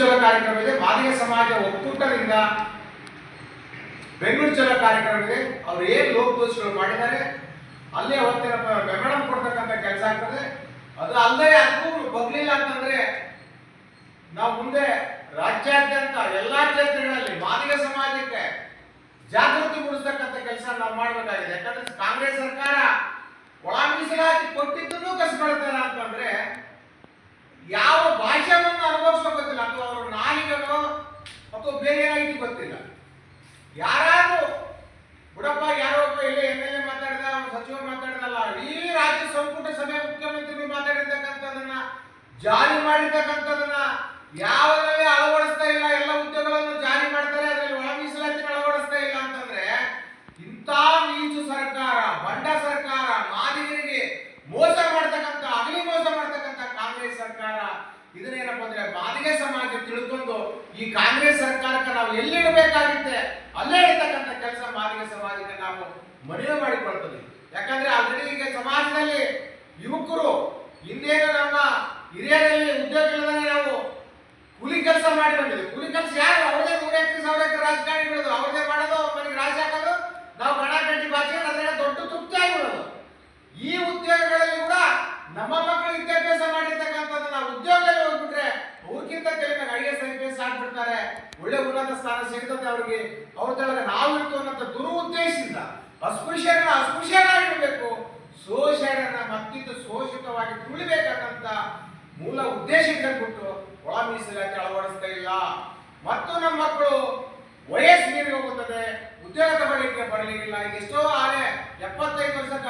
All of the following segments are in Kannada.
ಚಲೋ ಕಾರ್ಯಕ್ರಮ ಇದೆ. ಮಾದಿಗ ಸಮಾಜ ಒಕ್ಕೂಟದಿಂದ ಬೆಂಗಳೂರು ಚಲೋ ಕಾರ್ಯಕ್ರಮ ಇದೆ. ಅವ್ರು ಏನು ಲೋಕದೋಷಗಳು ಮಾಡಿದ್ದಾರೆ ಅಲ್ಲೇ ಅವತ್ತಿನ ಬೆಂಬಲ ಕೊಡ್ತಕ್ಕಂಥ ಕೆಲಸ ಆಗ್ತದೆ. ಅದು ಅಲ್ಲದೆ ಅದಕ್ಕೂ ಬಗ್ಲಿಲ್ಲ ಅಂತಂದ್ರೆ ನಾವು ಮುಂದೆ ರಾಜ್ಯಾದ್ಯಂತ ಎಲ್ಲಾ ಕ್ಷೇತ್ರಗಳಲ್ಲಿ ಮಾದಿಗ ಸಮಾಜಕ್ಕೆ ಜಾಗೃತಿ ಮೂಡಿಸ್ತಕ್ಕಂಥ ಕೆಲಸ ನಾವು ಮಾಡಬೇಕಾಗಿದೆ. ಯಾಕಂದ್ರೆ ಕಾಂಗ್ರೆಸ್ ಸರ್ಕಾರ ಒಳ ಮೀಸಲಾತಿ ಕೊಟ್ಟಿದ್ದನ್ನು ಕಸ್ಕೊಳ್ತಾರ ಅಂತಂದ್ರೆ ಯಾವ ಭಾಷೆಯನ್ನು ಅನುಭವಿಸೋ ಗೊತ್ತಿಲ್ಲ, ಅಥವಾ ಅವರು ನಾಲಿಗನೋ ಅಥವಾ ಬೇರೆ ಏನಾಗಿ ಗೊತ್ತಿಲ್ಲ. ಯಾರಾದ್ರೂ ಬುಡಪ್ಪ ಯಾರೋ ಒಬ್ಬ ಇಲ್ಲಿ MLA ಮಾತಾಡಿದ, ಸಚಿವರು ಮಾತಾಡಿದಲ್ಲ, ಈ ರಾಜ್ಯ ಸಂಪುಟ ಸಭೆ ಮುಖ್ಯಮಂತ್ರಿಗಳು ಮಾತಾಡಿರ್ತಕ್ಕಂಥದನ್ನ ಜಾರಿ ಮಾಡಿರ್ತಕ್ಕಂಥದನ್ನ ಯಾವುದರಲ್ಲಿ ಅಳವಡಿಸ್ತಾ ಇಲ್ಲ. ಎಲ್ಲ ಉದ್ಯೋಗಗಳನ್ನು ಜಾರಿ ಮಾಡ್ತಾರೆ, ಅದರಲ್ಲಿ ಒಳ ಮೀಸಲಾತಿ ಅಳವಡಿಸ್ತಾ ಇಲ್ಲ ಅಂತಂದ್ರೆ ಇಂಥ ನೀಚು ಸರ್ಕಾರ, ಬಂಡ ಸರ್ಕಾರ, ಮಾದಿಗರಿಗೆ ಮೋಸ ಮಾಡ್ತಕ್ಕಂಥ, ಅಗಲಿ ಮೋಸ ಮಾಡ್ತಕ್ಕಂಥ ಕಾಂಗ್ರೆಸ್ ಸರ್ಕಾರ. ಇದನ್ನೇನಪ್ಪ ಅಂದ್ರೆ ಮಾದಿಗ ಸಮಾಜ ತಿಳ್ಕೊಂಡು ಈ ಕಾಂಗ್ರೆಸ್ ಸರ್ಕಾರಕ್ಕೆ ನಾವು ಎಲ್ಲಿಡಬೇಕಾಗುತ್ತೆ ಅಲ್ಲೇ ಇರ್ತಕ್ಕಂಥ ಕೆಲಸ ಮಾದಿಗ ಸಮಾಜಕ್ಕೆ ನಾವು ಮನವಿ ಮಾಡಿಕೊಳ್ತದೆ. ಯಾಕಂದ್ರೆ ಆಲ್ರೆಡಿ ಈಗ ಸಮಾಜದಲ್ಲಿ ಯುವಕರು ಹಿಂದೇನು ನಮ್ಮ ಹಿರಿಯರಲ್ಲಿ ಉದ್ಯೋಗ ಇಲ್ಲದೇ ನಾವು ಕೂಲಿ ಕೆಲಸ ಮಾಡಿ ಬಂದಿದೆ. ಕೂಲಿ ಕೆಲಸ ಯಾರು? ಅವ್ರದೇ 100 ಎಕರೆ ರಾಜಕಾರಣಿಗಳದು, ಅವ್ರದೇ ಮಾಡೋದು, ಅವ್ರ ಮನೆಗೆ ರಾಜಿ ಹಾಕೋದು, ನಾವು ಗಣ ಗಂಟಿ ಬಾಚಿ ಅದನ್ನ ದೊಡ್ಡ ತೃಪ್ತಿ ಆಗಿಬಿಡೋದು. ಈ ಉದ್ಯೋಗಗಳಲ್ಲಿ ಕೂಡ ನಮ್ಮ ಮಕ್ಕಳು ವಿದ್ಯಾಭ್ಯಾಸ ಮಾಡಿರ್ತಕ್ಕಂಥದ್ದು ನಾವು ಉದ್ಯೋಗದಲ್ಲಿ ಹೋಗ್ಬಿಟ್ರೆ ಅವ್ರಿಗಿಂತ ಕಡಿಮೆ IAS IPS ಆಗ್ಬಿಡ್ತಾರೆ, ಒಳ್ಳೆ ಉನ್ನತ ಸ್ಥಾನ ಸಿಗ್ತದೆ ಅವ್ರಿಗೆ. ಅವ್ರದೊಳಗೆ ನಾವು ಇರ್ತು ಅನ್ನೋ ದುರುದ್ದೇಶದಿಂದ ಅಸ್ಪೃಶ್ಯರಾಗಿರ್ಬೇಕು, ಶೋಷಣೆಯನ್ನ ಮತ್ತಿದ್ದು ಶೋಷಿತವಾಗಿ ತುಳಿಬೇಕಂತ ಮೂಲ ಉದ್ದೇಶ ಇಟ್ಬಿಟ್ಟು ಒಳ ಮೀಸಲಾತಿ ಅಳವಡಿಸ್ತಾ ಇಲ್ಲ. ಮತ್ತು ನಮ್ಮ ಮಕ್ಕಳು ವಯಸ್ಸು ಮೀರಿ ಹೋಗುತ್ತದೆ, ಉದ್ಯೋಗ ತಗೊಳ್ಳಿಕ್ಕೆ ಬರಲಿಲ್ಲ. ಈಗ ಎಷ್ಟೋ ಆಲೆ 75 ವರ್ಷಕ್ಕ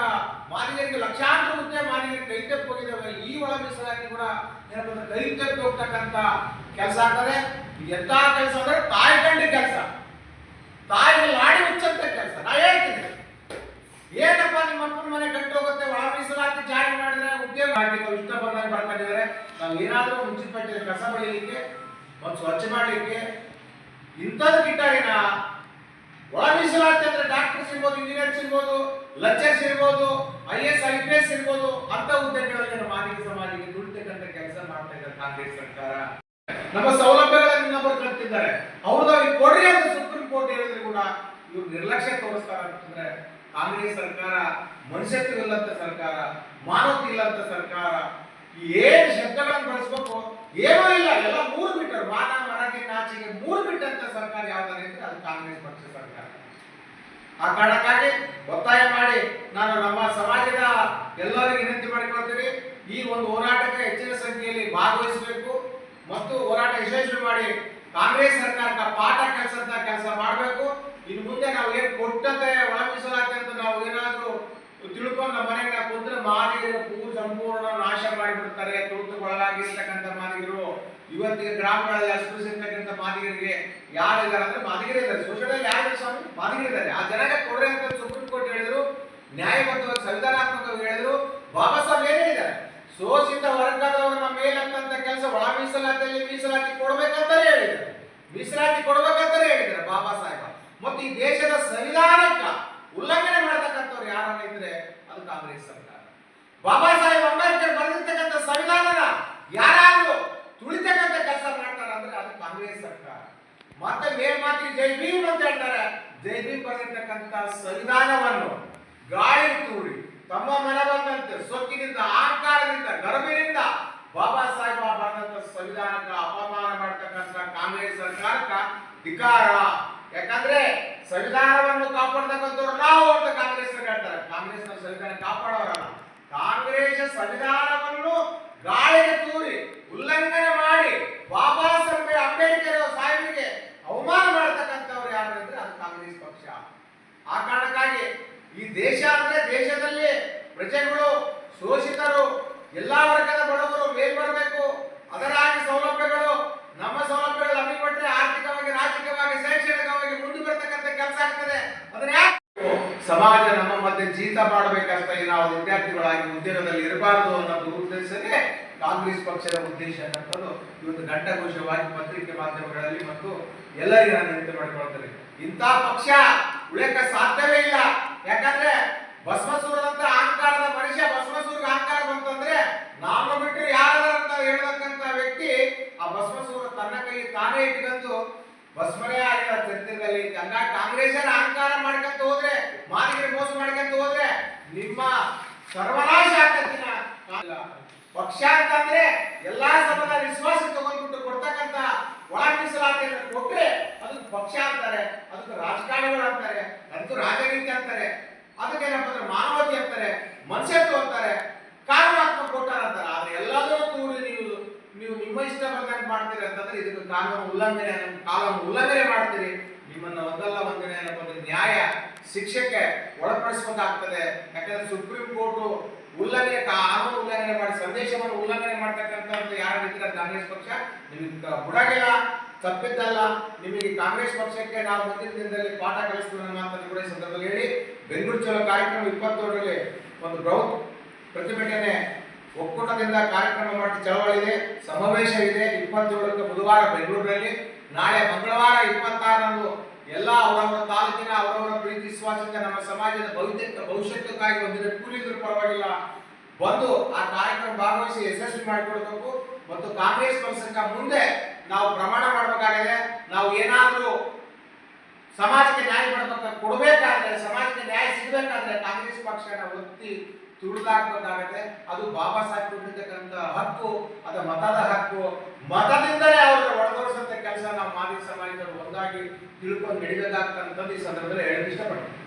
ಮಾದಿಗರಿಗೆ ಲಕ್ಷಾಂತರ ಹುದ್ದೆ ಮಾದಿಗರಿಗೆ ಕೈ ತಪ್ಪಿ ಹೋಗಿದ್ದಾವೆ. ಈ ಒಳ ಮೀಸಲಾತಿ ಕೂಡ ಏನಪ್ಪ ಕೈ ತಪ್ಪಿ ಹೋಗ್ತಕ್ಕಂಥ ಕೆಲಸ ಆಗ್ತದೆ. ಎಂತ ಕೆಲಸ ಅಂದ್ರೆ ತಾಯಿ ಕಂಡ ಕೆಲಸ, ತಾಯಿಗೆ ಲಾಡಿ ಹುಚ್ಚಂತ ಕೆಲಸ. ನಾ ಹೇಳ್ತೀನಿ, ಏನಪ್ಪ ನಿಮ್ಮ ಅಪ್ಪನ ಮನೆ ಕಟ್ಟಿ ಹೋಗುತ್ತೆ, ಒಳ ಮೀಸಲಾತಿ ಜಾರಿ ಮಾಡಿದ್ರೆ ಉದ್ಯೋಗ ಆಗ್ಲಿಕ್ಕೆ ಇಷ್ಟ ಬಂದಾಗ ಬರ್ಕೊಂಡಿದ್ದಾರೆ. ನಾವು ಏನಾದ್ರೂ ಮುನ್ಸಿಪಾಲಿಟಿ ಕಸ ಬಳಿಲಿಕ್ಕೆ ಮತ್ತು ಸ್ವಚ್ಛ ಮಾಡಲಿಕ್ಕೆ ಇಂಥದ್ದು ಕಿಟ್ಟಾಗಿನ ಒಳ ಮೀಸಲಾತಿ ಅಂದ್ರೆ ಡಾಕ್ಟರ್ಸ್ ಇರ್ಬೋದು, ಇಂಜಿನಿಯರ್ಸ್ ಇರ್ಬೋದು, ಲೆಕ್ಚರ್ಸ್ ಇರ್ಬೋದು, IAS IPS ಇರ್ಬೋದು, ಅಂತ ಹುದ್ದೆಗಳಲ್ಲಿ ನಮ್ಮ ಮಾದಿಗ ಸಮಾಜಕ್ಕೆ ದುಡಿತಕ್ಕಂಥ ಕೆಲಸ ಮಾಡ್ತಾ ಇದ್ದಾರೆ ಕಾಂಗ್ರೆಸ್ ಸರ್ಕಾರ. ನಮ್ಮ ಸೌಲಭ್ಯಗಳನ್ನು ಇನ್ನೊಬ್ಬರು ಕಲ್ತಿದ್ದಾರೆ, ಅವ್ರದ್ದು ಅವ್ರಿಗೆ ಕೊಡ್ರಿ ಅಂತ ಸುಪ್ರೀಂ ಕೋರ್ಟ್ ಹೇಳಿದ್ರು ಕೂಡ ಇವ್ರು ನಿರ್ಲಕ್ಷ್ಯ ತೋರಿಸ್ತಾರ ಅಂತಂದ್ರೆ ಕಾಂಗ್ರೆಸ್ ಸರ್ಕಾರ ಮನುಷ್ಯತ್ವ ಇಲ್ಲಂತ ಸರ್ಕಾರ, ಮಾನವತೆ ಇಲ್ಲಂತ ಸರ್ಕಾರ. ಏನ್ ಶಬ್ದಗಳನ್ನು ಬಳಸ್ಬೇಕು ಏನೂ ಇಲ್ಲ, ಎಲ್ಲ 3 ಮೀಟರ್ ಮಾನ ಮರಾಠಿ ನಾಚಿಗೆ 3 ಮೀಟರ್ ಸರ್ಕಾರ ಯಾವ್ದಾರೆ ಅಂದ್ರೆ ಅದು ಕಾಂಗ್ರೆಸ್ ಪಕ್ಷ ಸರ್ಕಾರ. ಆ ಕಾರಣಕ್ಕಾಗಿ ಒತ್ತಾಯ ಮಾಡಿ ನಾನು ನಮ್ಮ ಸಮಾಜದ ಎಲ್ಲರಿಗೂ ವಿನಂತಿ ಮಾಡಿಕೊಳ್ತೀವಿ, ಈ ಒಂದು ಹೋರಾಟಕ್ಕೆ ಹೆಚ್ಚಿನ ಸಂಖ್ಯೆಯಲ್ಲಿ ಭಾಗವಹಿಸಬೇಕು ಮತ್ತು ಹೋರಾಟ ಯಶಸ್ವಿ ಮಾಡಿ ಕಾಂಗ್ರೆಸ್ ಸರ್ಕಾರಕ್ಕೆ ಪಾಠ ಕೆಲಸ ಮಾಡಬೇಕು. ಇನ್ನು ಮುಂದೆ ನಾವು ಏನು ಕೊಟ್ಟಂತೆ ಒಳ ಮೀಸಲಾತಿ ಅಂತ ನಾವು ಏನಾದ್ರೂ ತಿಳ್ಕೊಂಡು ನಮ್ಮ ಮನೆಗೆ ನಾವು ಕುಂತ್ರೆ ಮಾದಿಗರು ಸಂಪೂರ್ಣ ನಾಶ ಮಾಡಿಬಿಡ್ತಾರೆ. ತುಳಿತುಗೊಳಗಾಗಿರ್ತಕ್ಕಂಥ ಮಾದಿಗರು ಇವತ್ತಿಗೆ ಗ್ರಾಮಗಳಲ್ಲಿ ಅಸ್ಪೃಶ್ಯತಕ್ಕಂಥ ಮಾದಿಗರಿಗೆ ಯಾರಿದ್ದಾರೆ ಅಂದ್ರೆ ಮಾದಿಗರೇ ಇದ್ದಾರೆ. ಸೋಷಿಯಲ್ ಯಾರು ಸ್ವಾಮಿ? ಮಾದಿಗರಿದ್ದಾರೆ. ಆ ಜನಕ್ಕೆ ಕೊಡ್ರೆ ಅಂತ ಸುಪ್ರೀಂ ಕೋರ್ಟ್ ಹೇಳಿದ್ರು, ನ್ಯಾಯಬದ್ಧವಾಗಿ ಸಂವಿಧಾನಾತ್ಮಕವಾಗಿ ಹೇಳಿದ್ರು. ಬಾಬಾ ಸಾಹೇಬ್ ಏನ್ ಹೇಳಿದ್ದಾರೆ? ಶೋಷಿತ ವರ್ಗದವರ ಮೇಲಂತ ಕೆಲಸ ಒಳ ಮೀಸಲಾತಿಯಲ್ಲಿ ಮೀಸಲಾತಿ ಕೊಡ್ಬೇಕಂತಾನೆ ಹೇಳಿದ್ದಾರೆ, ಮೀಸಲಾತಿ ಕೊಡ್ಬೇಕಂತಾನೆ ಹೇಳಿದ್ದಾರೆ ಬಾಬಾ ಸಾಹೇಬ್. ಮತ್ತು ಈ ದೇಶದ ಸಂವಿಧಾನಕ್ಕ ಉಲ್ಲಂಘನೆ ಮಾಡತಕ್ಕಂಥವ್ರು ಯಾರನ್ನ ಇದ್ರೆ ಅದು ಕಾಂಗ್ರೆಸ್ ಸರ್ಕಾರ. ಬಾಬಾ ಸಾಹೇಬ್ ಅಂಬೇಡ್ಕರ್ ಬರೆದಿರ್ತಕ್ಕಂಥ ಸಂವಿಧಾನನ ಯಾರಾದ್ರೂ ತುಳಿತಕ್ಕಂಥ ಕೆಲಸ ಮಾಡ್ತಾರೆ ಅಂದ್ರೆ ಅದು ಕಾಂಗ್ರೆಸ್ ಸರ್ಕಾರ. ಮತ್ತೆ ಮೇಲ್ಮಾತಿಗೆ ಜೈ ಭೀಮ್ ಅಂತ ಹೇಳ್ತಾರೆ. ಜೈ ಭೀಮ್ ಬರೆದಿರ್ತಕ್ಕಂಥ ಸಂವಿಧಾನವನ್ನು ಗಾಳಿ ತೂರಿ ತಮ್ಮ ಮನೆ ಬಂದಂತೆ ಸೊಕ್ಕಿನಿಂದ, ಅಹಂಕಾರದಿಂದ, ಗರ್ಭಿನಿಂದ ಬಾಬಾ ಸಾಹೇಬ್ ಬರೆದಂತ ಸಂವಿಧಾನಕ್ಕೆ ಅಪಮಾನ ಮಾಡ್ತಕ್ಕಂಥ ಕಾಂಗ್ರೆಸ್ ಸರ್ಕಾರಕ್ಕೆ ಧಿಕ್ಕಾರ. ಯಾಕಂದ್ರೆ ಸಂವಿಧಾನವನ್ನು ಕಾಪಾಡ್ತಕ್ಕಂಥವ್ರು ನಾವು ಅಂತ ಕಾಂಗ್ರೆಸ್ ಹೇಳ್ತಾರೆ. ಕಾಂಗ್ರೆಸ್ ಸಂವಿಧಾನ ಕಾಪಾಡೋರಲ್ಲ. ಕಾಂಗ್ರೆಸ್ ಸಂವಿಧಾನವನ್ನು ಗಾಳಿಗೆ ತೂರಿ ಉಲ್ಲಂಘನೆ ಮಾಡಿ ಬಾಬಾ ಸಾಹೇಬ್ ಅಂಬೇಡ್ಕರ್ ಸಾಹೇಬರಿಗೆ ಅವಮಾನ ಮಾಡತಕ್ಕಂಥವ್ರು ಯಾರು ಅಂದ್ರೆ ಅದು ಕಾಂಗ್ರೆಸ್ ಪಕ್ಷ. ಆ ಕಾರಣಕ್ಕಾಗಿ ಈ ದೇಶ ಅಂದ್ರೆ ದೇಶದಲ್ಲಿ ಪ್ರಜೆಗಳು, ಶೋಷಿತರು, ಎಲ್ಲಾ ವರ್ಗದ ಬಡವರು ಮೇಲ್ ಬರಬೇಕು. ಅದರಾಗಿ ಸೌಲಭ್ಯಗಳು, ನಮ್ಮ ಸೌಲಭ್ಯಗಳು ನಮಗೆ ಕೊಟ್ಟರೆ ಆರ್ಥಿಕವಾಗಿ, ರಾಜಕೀಯವಾಗಿ, ಶೈಕ್ಷಣಿಕವಾಗಿ ಮುಂದೆ ಬರ್ತಕ್ಕಂಥ ಕೆಲಸ ಆಗ್ತದೆ. ಅದನ್ನ ಯಾಕೆ ಸಮಾಜ ನಮ್ಮ ಮಧ್ಯೆ ಜೀತ ಮಾಡಬೇಕಂತ ನಾವು ವಿದ್ಯಾರ್ಥಿಗಳಾಗಿ ಉದ್ಯೋಗದಲ್ಲಿ ಇರಬಾರದು ಅನ್ನೋ ಉದ್ದೇಶನೇ ಕಾಂಗ್ರೆಸ್ ಪಕ್ಷದ ಉದ್ದೇಶ ಅನ್ನೋದು ಇವತ್ತು ಘಂಟಾಘೋಷವಾಗಿ ಪತ್ರಿಕೆ ಮಾಧ್ಯಮಗಳಲ್ಲಿ ಮತ್ತು ಎಲ್ಲರಿಗೂ ನಾನು ವಿನಂತಿ ಮಾಡಿಕೊಳ್ತೇನೆ. ಇಂಥ ಪಕ್ಷ ಉಳಿಯಕ್ಕೆ ಸಾಧ್ಯವೇ ಇಲ್ಲ. ಯಾಕಂದ್ರೆ ಬಸವಸೂರದಂತ ಅಹಂಕಾರದ ಮನುಷ್ಯ, ಬಸವಸೂರಿಗೆ ಅಹಂಕಾರ ಬಂತಂದ್ರೆ ನಾವು ಬಿಟ್ಟರೆ ಯಾರು ಅಂತ ಹೇಳತಕ್ಕಂತ ವ್ಯಕ್ತಿ ಆ ಬಸವಸೂರ ತನ್ನ ಕೈ ತಾನೇ ಇಟ್ಕೊಂಡು ಬಸ್ಮನೆ ಆಗಿಲ್ಲ ಚರಿತ್ರೆಯಲ್ಲಿ. ಹಂಗಾಗಿ ಕಾಂಗ್ರೆಸ್ ಅಹಂಕಾರ ಮಾಡ್ಕೊಂತ ಹೋದ್ರೆ, ಮಾರಿಗೆ ಮೋಸ ಮಾಡ್ಕೊಂತ ಹೋದ್ರೆ ನಿಮ್ಮ ಸರ್ವನಾಶ ಆಗ್ತದಿನ. ಪಕ್ಷ ಅಂತಂದ್ರೆ ಎಲ್ಲಾ ಸಭದ ವಿಶ್ವಾಸ ತಗೊಂಡ್ಬಿಟ್ಟು ಕೊಡ್ತಕ್ಕಂತ ಒಳ ಮೀಸಲಾತಿಯನ್ನು ಕೊಟ್ರೆ ಅದಕ್ಕೆ ಪಕ್ಷ ಅಂತಾರೆ, ಅದಕ್ಕೆ ರಾಜಕಾರಣಿಗಳು ಅಂತಾರೆ, ಅದಕ್ಕೆ ರಾಜನೀತಿ ಅಂತಾರೆ, ಅದಕ್ಕೇನಪ್ಪ ಅಂದ್ರೆ ಮಾನವತೆ ಅಂತಾರೆ, ಮನುಷ್ಯತ್ವ ಅಂತಾರೆ, ಕಾನೂನಾತ್ಮಕ ಕೊಟ್ಟಾರ ಅಂತಾರೆ. ಆದ್ರೆ ಎಲ್ಲದನ್ನೂ ಕೂಡಿ ನೀವು ನಿಮ್ಮ ಇಷ್ಟ ಬಂದಂಗೆ ಮಾಡ್ತೀರಿ ಅಂತಂದ್ರೆ ಇದಕ್ಕೆ ಕಾನೂನು ಉಲ್ಲಂಘನೆ ಮಾಡ್ತೀರಿ. ನಿಮ್ಮನ್ನ ಒಂದಲ್ಲ ಒಂದಿನ ಏನಪ್ಪ ಅಂದ್ರೆ ನ್ಯಾಯ ಶಿಕ್ಷೆಗೆ ಒಳಪಡಿಸಬೇಕಾಗ್ತದೆ. ಯಾಕಂದ್ರೆ ಸುಪ್ರೀಂ ಕೋರ್ಟ್ ಕಾನೂನು ಉಲ್ಲಂಘನೆ ಮಾಡಿ ಸಂದೇಶವನ್ನು ಉಲ್ಲಂಘನೆ ಮಾಡ್ತಕ್ಕಂಥ ಯಾರು ಇದ್ರೆ ಕಾಂಗ್ರೆಸ್ ಪಕ್ಷ ನಿಮಗೆ ಬುಡಗಿಲ್ಲ, ತಪ್ಪಿದ್ದಲ್ಲ. ನಿಮಗೆ ಕಾಂಗ್ರೆಸ್ ಪಕ್ಷಕ್ಕೆ ನಾವು ಮುಂದಿನ ದಿನದಲ್ಲಿ ಪಾಠ ಕಲಿಸ್ತೀವಿ ಅನ್ನೋ ಮಾತನ್ನು ಕೂಡ ಈ ಸಂದರ್ಭದಲ್ಲಿ ಹೇಳಿ, ಬೆಂಗಳೂರು ಚಲೋ ಕಾರ್ಯಕ್ರಮ 27ರಲ್ಲಿ ಒಂದು ಬೃಹತ್ ಪ್ರತಿಭಟನೆ ಒಕ್ಕೂಟದಿಂದ ಕಾರ್ಯಕ್ರಮ ಮಾಡಿ ಚಳವಳಿ ಇದೆ, ಸಮಾವೇಶ ಇದೆ 27ಕ್ಕೆ ಬುಧವಾರ ಬೆಂಗಳೂರಿನಲ್ಲಿ. ನಾಳೆ ಮಂಗಳವಾರ 26ರಂದು ಎಲ್ಲ ಅವರವರ ತಾಲೂಕಿನ ಅವರವರ ಪ್ರೀತಿ ವಿಶ್ವಾಸದಿಂದ ನಮ್ಮ ಸಮಾಜದ ಭವಿಷ್ಯಕ್ಕಾಗಿ ಒಂದಿನ ಕೂಲಿದ್ರು ಪರವಾಗಿಲ್ಲ ಬಂದು ಆ ಕಾರ್ಯಕ್ರಮ ಭಾಗವಹಿಸಿ ಯಶಸ್ವಿ ಮಾಡಿಕೊಡ್ಬೇಕು. ಮತ್ತು ಕಾಂಗ್ರೆಸ್ ಪಕ್ಷಕ್ಕೆ ಮುಂದೆ ನಾವು ಪ್ರಮಾಣ ಮಾಡಬೇಕಾಗಿದೆ. ನಾವು ಏನಾದರೂ ಸಮಾಜಕ್ಕೆ ನ್ಯಾಯ ಕೊಡಬೇಕಾದ್ರೆ, ಸಮಾಜಕ್ಕೆ ನ್ಯಾಯ ಸಿಗಬೇಕಾದ್ರೆ ಕಾಂಗ್ರೆಸ್ ಪಕ್ಷನ ಒತ್ತಿ ತುಳಿದಾಕಬೇಕಾಗತ್ತೆ. ಅದು ಬಾಬಾ ಸಾಹೇಬ್ ಕೊಟ್ಟಿರ್ತಕ್ಕಂಥ ಹಕ್ಕು, ಅದು ಮತದ ಹಕ್ಕು. ಮತದಿಂದಲೇ ಅವ್ರಿಗೆ ಒಳದೋಡಿಸಂತ ಕೆಲಸ ನಾವು ಮಾದಿಗ ಸಮಾಜದವರು ಒಂದಾಗಿ ತಿಳ್ಕೊಂಡು ನಡಿಬೇಕಾಗ್ತಂಥದ್ದು ಈ ಸಂದರ್ಭದಲ್ಲಿ ಹೇಳಕ್ಕೆ ಇಷ್ಟಪಡ್ತೀನಿ.